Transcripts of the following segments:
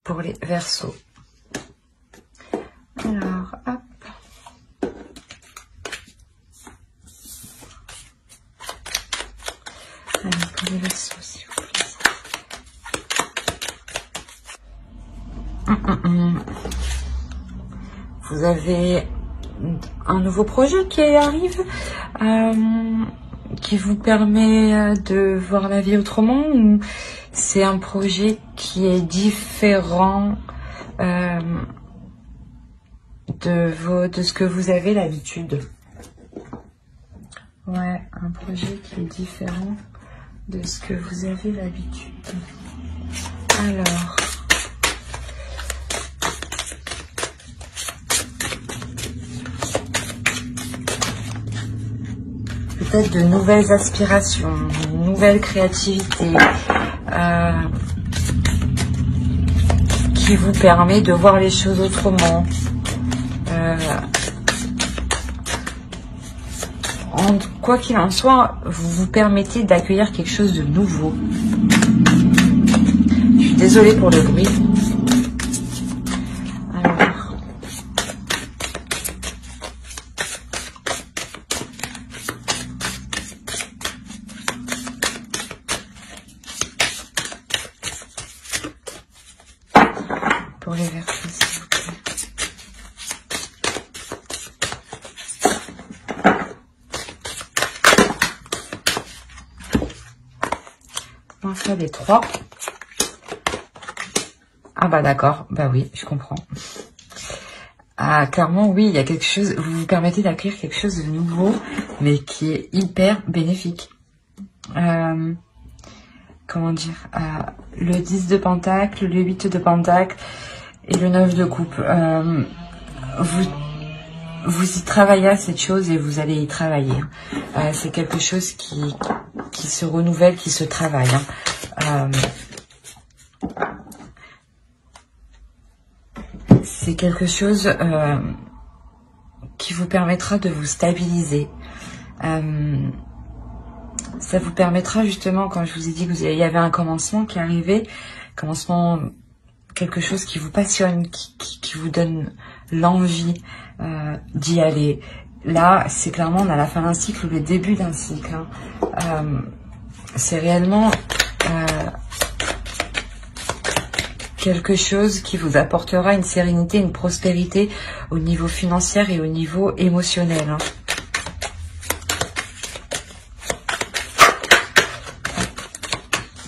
pour les Verseaux. Alors, hop. Allez, pour les Verseaux, s'il vous plaît. Vous avez un nouveau projet qui arrive, qui vous permet de voir la vie autrement, ou c'est un projet qui est différent de ce que vous avez l'habitude? Ouais, un projet qui est différent de ce que vous avez l'habitude. Alors, peut-être de nouvelles aspirations, une nouvelle créativité qui vous permet de voir les choses autrement. Quoi qu'il en soit, vous vous permettez d'accueillir quelque chose de nouveau. Je suis désolée pour le bruit. Alors, pour les Verseaux, s'il vous plaît. On va faire les 3. Ah bah d'accord, bah oui, je comprends. Ah, clairement, oui, il y a quelque chose, vous vous permettez d'accueillir quelque chose de nouveau, mais qui est hyper bénéfique. Comment dire, le 10 de Pentacle, le 8 de Pentacle et le 9 de Coupe. Vous y travaillez à cette chose et vous allez y travailler. C'est quelque chose qui se renouvelle, qui se travaille. C'est quelque chose qui vous permettra de vous stabiliser. Ça vous permettra justement, quand je vous ai dit qu'il y avait un commencement qui arrivait, commencement, quelque chose qui vous passionne, qui vous donne l'envie d'y aller. Là, c'est clairement, on a la fin d'un cycle ou le début d'un cycle. C'est réellement quelque chose qui vous apportera une sérénité, une prospérité au niveau financier et au niveau émotionnel.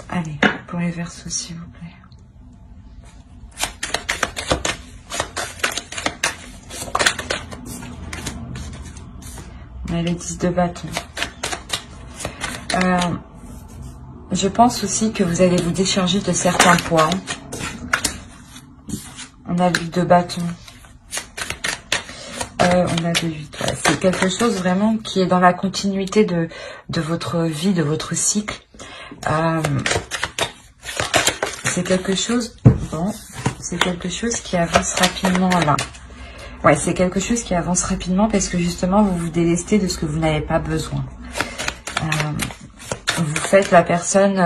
Allez, pour les Verseaux, s'il vous plaît. On a les 10 de bâton. Je pense aussi que vous allez vous décharger de certains poids. On a le 8 de bâton. On a le 8. Ouais. C'est quelque chose vraiment qui est dans la continuité de votre vie, de votre cycle. C'est quelque chose... Bon, c'est quelque chose qui avance rapidement là. Ouais, c'est quelque chose qui avance rapidement parce que justement, vous vous délestez de ce que vous n'avez pas besoin. Vous faites la personne...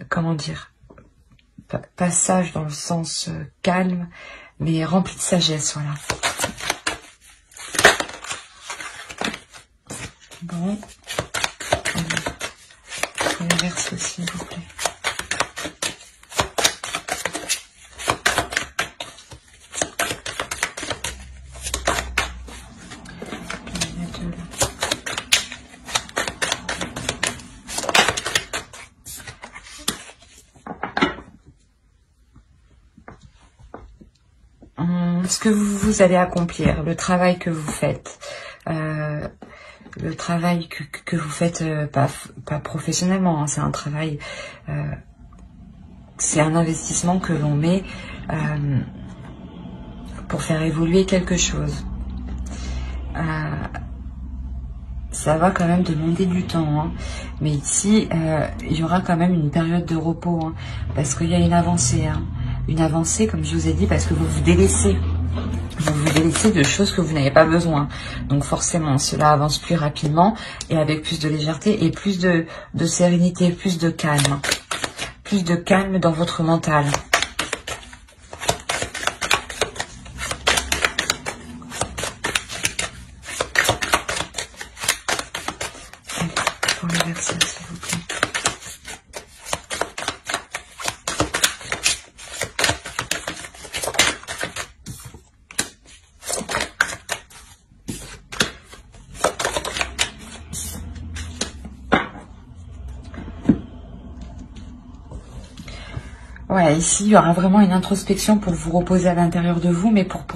comment dire, pas sage dans le sens calme, mais rempli de sagesse, voilà. Bon. Pour les Verseaux, s'il vous plaît. Ce que vous allez accomplir, le travail que vous faites, le travail que vous faites pas professionnellement, hein, c'est un travail, c'est un investissement que l'on met pour faire évoluer quelque chose. Ça va quand même demander du temps, hein. Mais ici, il y aura quand même une période de repos, hein, parce qu'il y a une avancée, hein. Une avancée, comme je vous ai dit, parce que vous vous délaissez. Vous vous délaissez de choses que vous n'avez pas besoin. Donc forcément, cela avance plus rapidement et avec plus de légèreté et plus de sérénité, plus de calme. plus de calme dans votre mental. Pour le Verseau, s'il vous plaît. Ouais, ici, il y aura vraiment une introspection pour vous reposer à l'intérieur de vous, mais pour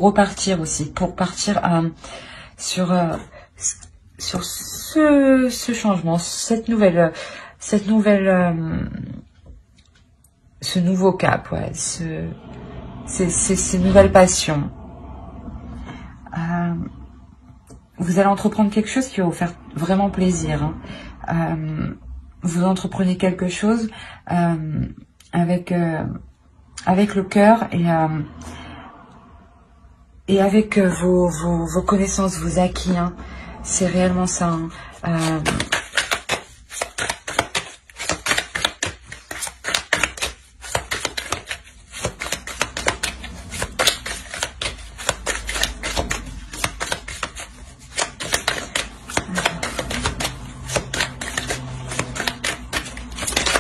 repartir aussi, pour partir sur ce changement, ce nouveau cap, ouais, ces nouvelles passions. Vous allez entreprendre quelque chose qui va vous faire vraiment plaisir. Hein. Vous entreprenez quelque chose avec le cœur et avec vos connaissances, vos acquis. Hein. C'est réellement ça. Hein.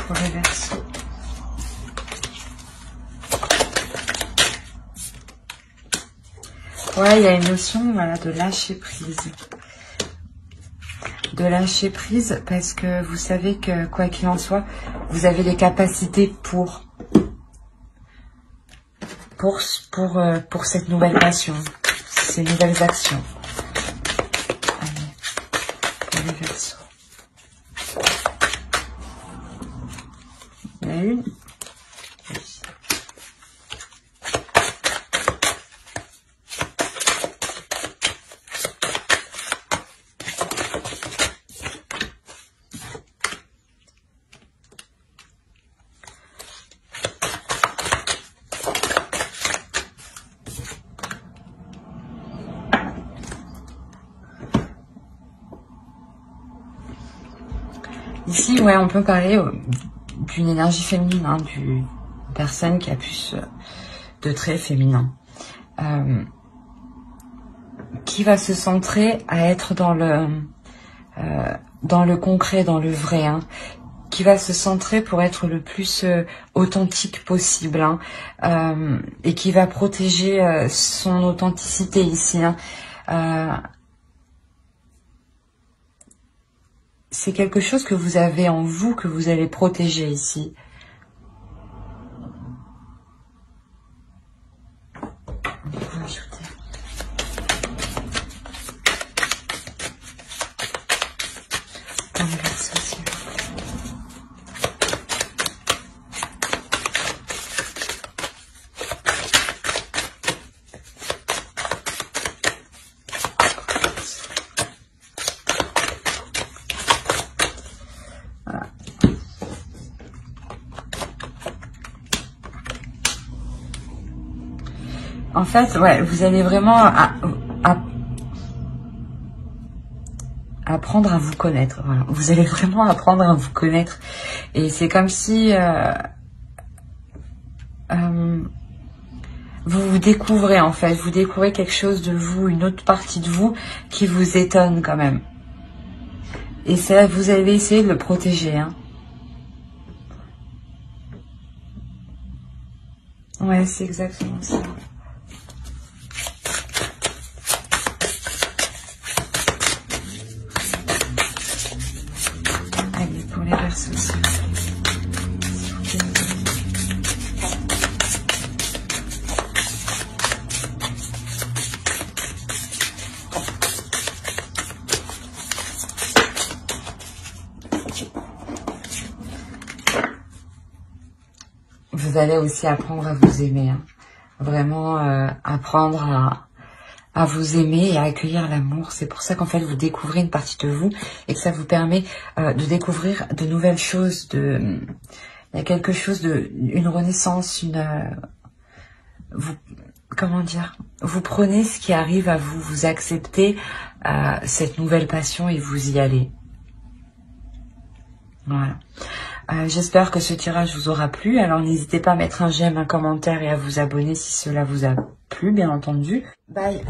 Pour le Verseau. Ouais, il y a une notion, voilà, de lâcher prise. De lâcher prise parce que vous savez que, quoi qu'il en soit, vous avez les capacités pour cette nouvelle passion, ces nouvelles actions. Allez, pour les Verseaux. Il y en a une. Ici, ouais, on peut parler d'une énergie féminine, hein, d'une personne qui a plus de traits féminins, qui va se centrer à être dans le concret, dans le vrai, hein, qui va se centrer pour être le plus authentique possible, hein, et qui va protéger son authenticité ici. Hein. C'est quelque chose que vous avez en vous, que vous allez protéger ici. On peut ajouter. Dans le Verseau, s'il vous plaît. En fait, ouais, vous allez vraiment apprendre à vous connaître. Voilà. Vous allez vraiment apprendre à vous connaître. Et c'est comme si vous vous découvrez, en fait. Vous découvrez quelque chose de vous, une autre partie de vous qui vous étonne quand même. Et ça, vous allez essayer de le protéger. Hein. Ouais, c'est exactement ça. Allez, pour les Verseaux aussi. Vous allez aussi apprendre à vous aimer. Hein. Vraiment apprendre à vous aimer et à accueillir l'amour. C'est pour ça qu'en fait vous découvrez une partie de vous et que ça vous permet de découvrir de nouvelles choses. Il y a quelque chose une renaissance, comment dire, vous prenez ce qui arrive à vous, vous acceptez cette nouvelle passion et vous y allez. Voilà. J'espère que ce tirage vous aura plu. Alors n'hésitez pas à mettre un j'aime, un commentaire et à vous abonner si cela vous a plu, bien entendu. Bye.